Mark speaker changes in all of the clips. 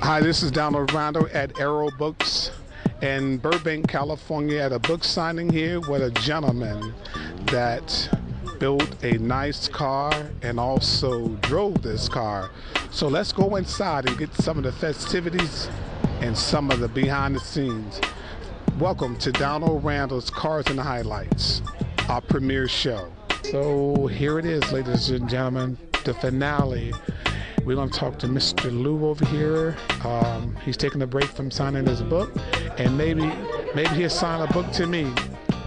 Speaker 1: Hi, this is Lou Hart at Aerobooks in Burbank, California, at a book signing here with a gentleman that built a nice car and also drove this car. So let's go inside and get some of the festivities and some of the behind the scenes. Welcome to Lou Hart Cars and Highlights, our premiere show. So here it is, ladies and gentlemen, the finale. We're going to talk to Mr. Lou over here. He's taking a break from signing his book, and maybe he'll sign a book to me.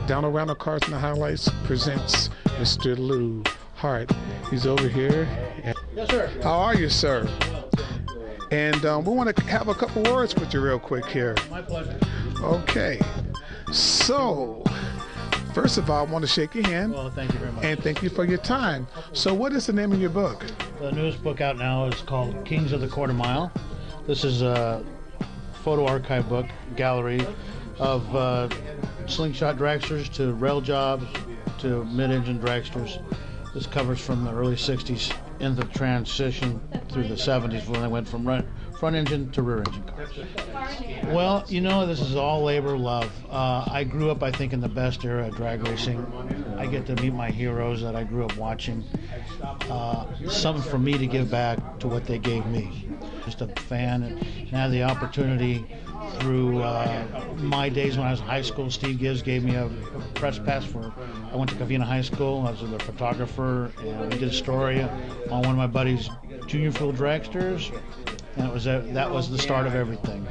Speaker 1: Down Around the Cars and the Highlights presents Mr. Lou Hart. He's over here.
Speaker 2: Yes, sir.
Speaker 1: How are you, sir? And we want to have a couple words with you real quick here.
Speaker 2: My pleasure.
Speaker 1: Okay. So, first of all, I want to shake your hand.
Speaker 2: Well, thank you very much.
Speaker 1: And thank you for your time. So what is the name of your book?
Speaker 2: The newest book out now is called Kings of the Quarter Mile. This is a photo archive book, gallery of slingshot dragsters to rail jobs to mid-engine dragsters. This covers from the early 60s into the transition through the 70s when they went from front engine to rear engine cars. Well, you know, this is all labor of love. I grew up, I think, in the best era of drag racing. I get to meet my heroes that I grew up watching. Something for me to give back to what they gave me. Just a fan and have the opportunity through my days when I was in high school. Steve Gibbs gave me a press pass for, I went to Covina High School. I was a photographer, and we did a story on one of my buddy's junior field dragsters, and that was the start of everything.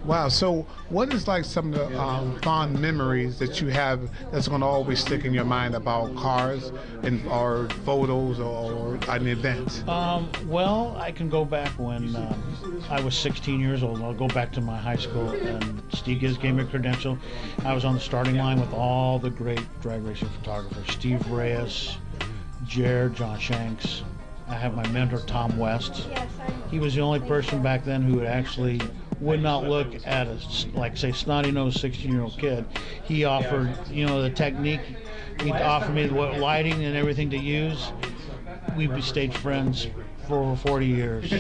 Speaker 1: Wow, so what is like some of the fond memories that you have that's going to always stick in your mind about cars or photos or an event?
Speaker 2: Well, I can go back when I was 16 years old. I'll go back to my high school, and Steve Gibbs gave me a credential. I was on the starting line with all the great drag racing photographers, Steve Reyes, Jared, John Shanks. I have my mentor, Tom West. He was the only person back then who actually would not look at a, like, say, snotty-nosed 16-year-old kid. He offered, you know, the technique. He offered me what lighting and everything to use. We stayed friends for over 40 years.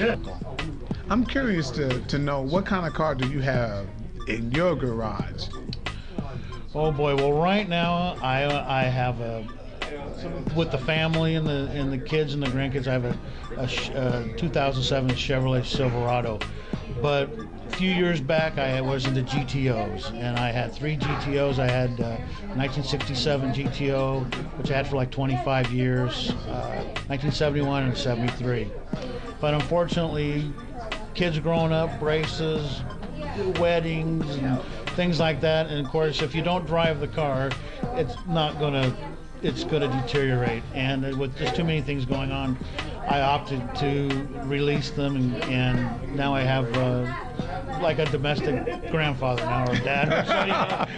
Speaker 1: I'm curious to know, what kind of car do you have in your garage?
Speaker 2: Oh boy, well right now I have a, with the family and the kids and the grandkids, I have a 2007 Chevrolet Silverado. But a few years back, I was into GTOs, and I had 3 GTOs. I had 1967 GTO, which I had for like 25 years, 1971 and 73. But unfortunately, kids growing up, braces, weddings, and things like that. And of course, if you don't drive the car, it's gonna deteriorate. And with just too many things going on, I opted to release them, and now I have like a domestic grandfather now, or dad.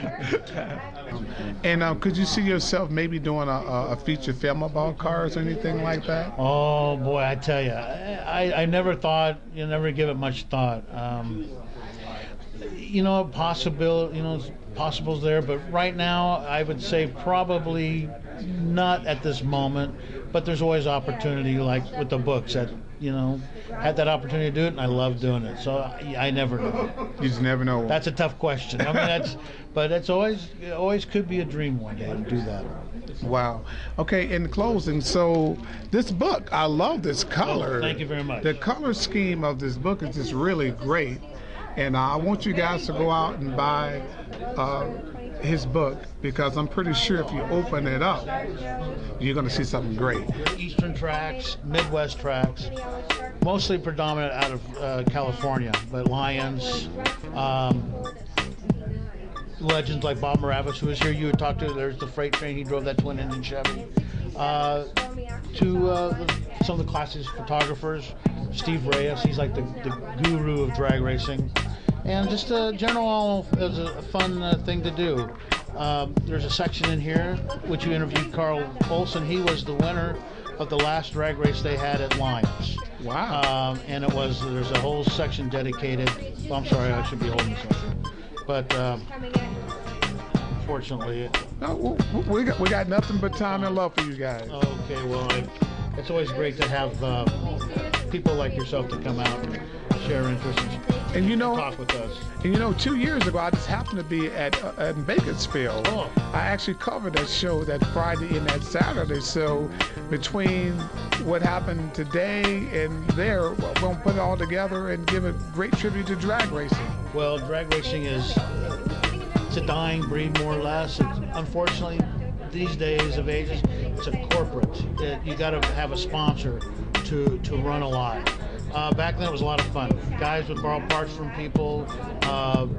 Speaker 1: And could you see yourself maybe doing a feature film about cars or anything like that?
Speaker 2: Oh boy, I tell you, I never thought, you never give it much thought. You know, possibility, you know, possibles there, but right now I would say probably not at this moment. But there's always opportunity, like with the books, that, you know, had that opportunity to do it, and I love doing it. So I never know.
Speaker 1: You just never know.
Speaker 2: That's a tough question. I mean, but it always could be a dream one day to do that.
Speaker 1: Wow. Okay, in closing, so this book, I love this color.
Speaker 2: Oh, thank you very much.
Speaker 1: The color scheme of this book is just really great. And I want you guys to go out and buy his book, because I'm pretty sure if you open it up, you're going to see something great.
Speaker 2: Eastern tracks, Midwest tracks, mostly predominant out of California, but Lions, legends like Bob Moravich, who was here, you would talk to. There's the freight train, he drove that twin-engine Chevy. To some of the classic photographers, Steve Reyes, he's like the guru of drag racing. And just a general, it was a fun thing to do. There's a section in here which you interviewed Carl Olson. He was the winner of the last drag race they had at Lions.
Speaker 1: Wow.
Speaker 2: And there's a whole section dedicated. Well, I'm sorry, I should be holding this one. But unfortunately,
Speaker 1: no, we got nothing but time and love for you guys.
Speaker 2: Okay, well, it's always great to have people like yourself to come out and share interest
Speaker 1: And you know,
Speaker 2: talk with us.
Speaker 1: And you know, 2 years ago, I just happened to be at Bakersfield.
Speaker 2: Oh.
Speaker 1: I actually covered that show that Friday and that Saturday. So between what happened today and there, we're going to put it all together and give a great tribute to drag racing.
Speaker 2: Well, drag racing is it's a dying breed, more or less. Unfortunately, these days of ages, it's a corporate. You got to have a sponsor to run a lot. Back then it was a lot of fun. Guys would borrow parts from people.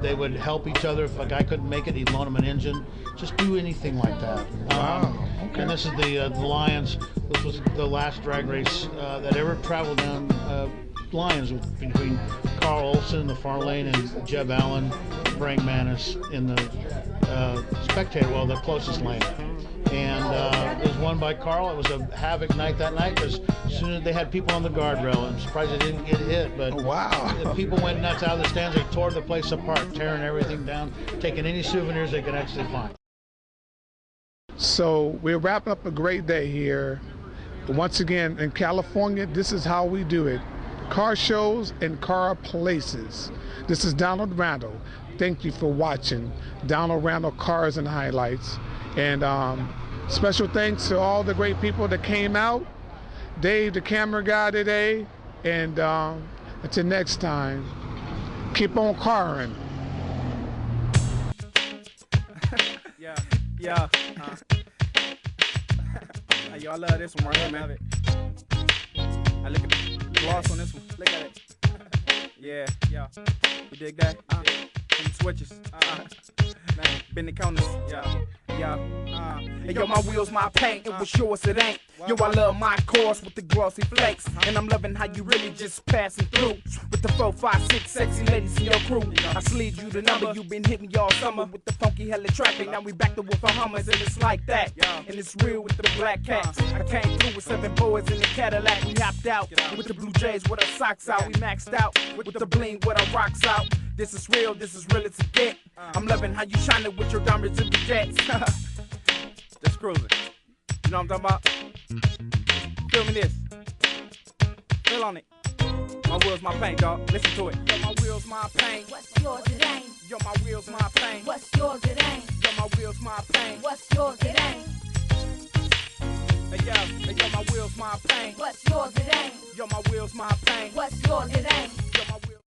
Speaker 2: They would help each other. If a guy couldn't make it, he'd loan him an engine. Just do anything like that.
Speaker 1: Wow. Okay.
Speaker 2: And this is the Lions. This was the last drag race that ever traveled down Lions between Carl Olson, the far lane, and Jeb Allen, Frank Manis in the spectator, well, the closest lane. And it was won by Carl. It was a havoc night that night because as soon as they had people on the guardrail, I'm surprised they didn't get hit, but
Speaker 1: wow.
Speaker 2: People went nuts out of the stands. They tore the place apart, tearing everything down, taking any souvenirs they could actually find.
Speaker 1: So we're wrapping up a great day here. Once again, in California, this is how we do it. Car shows and car places. This is Donald Randall. Thank you for watching Donald Randall Cars and Highlights. And special thanks to all the great people that came out. Dave, the camera guy today. And until next time, keep on carring.
Speaker 3: Yeah. Yo, I love this one right here, man. I look at the gloss on this one. Look at it. Yeah. You dig that? Some switches. Man, bend the counters. Yeah. Hey, yo, my wheels, my paint. It was yours, it ain't. Yo, I love my cars with the glossy flakes. And I'm loving how you really just passing through. With the 4, 5, 6 sexy ladies in your crew. I slid you the number, you been hitting me all summer with the funky hella traffic. Now we back to with our Hummers, and it's like that. And it's real with the black cats. I came through with 7 boys in the Cadillac. We hopped out with the blue jays with our socks out. We maxed out with the bling with our rocks out. This is real as it get. I'm loving how you shining with your diamonds and the jets. Just cruising. You know what I'm talking about? Feel me this. Feel on it. My wheels, my paint, dog. Listen to it. Yo, my wheels, my paint.
Speaker 4: What's yours, it ain't.
Speaker 3: Yo, my wheels, my paint.
Speaker 4: What's yours, it ain't.
Speaker 3: Yo, my wheels, my paint.
Speaker 4: What's yours, it ain't.
Speaker 3: Hey, yo, my wheels, my paint.
Speaker 4: What's yours, it ain't.
Speaker 3: Yo, my wheels, my paint.
Speaker 4: What's yours, it ain't.
Speaker 3: Yo, my wheels.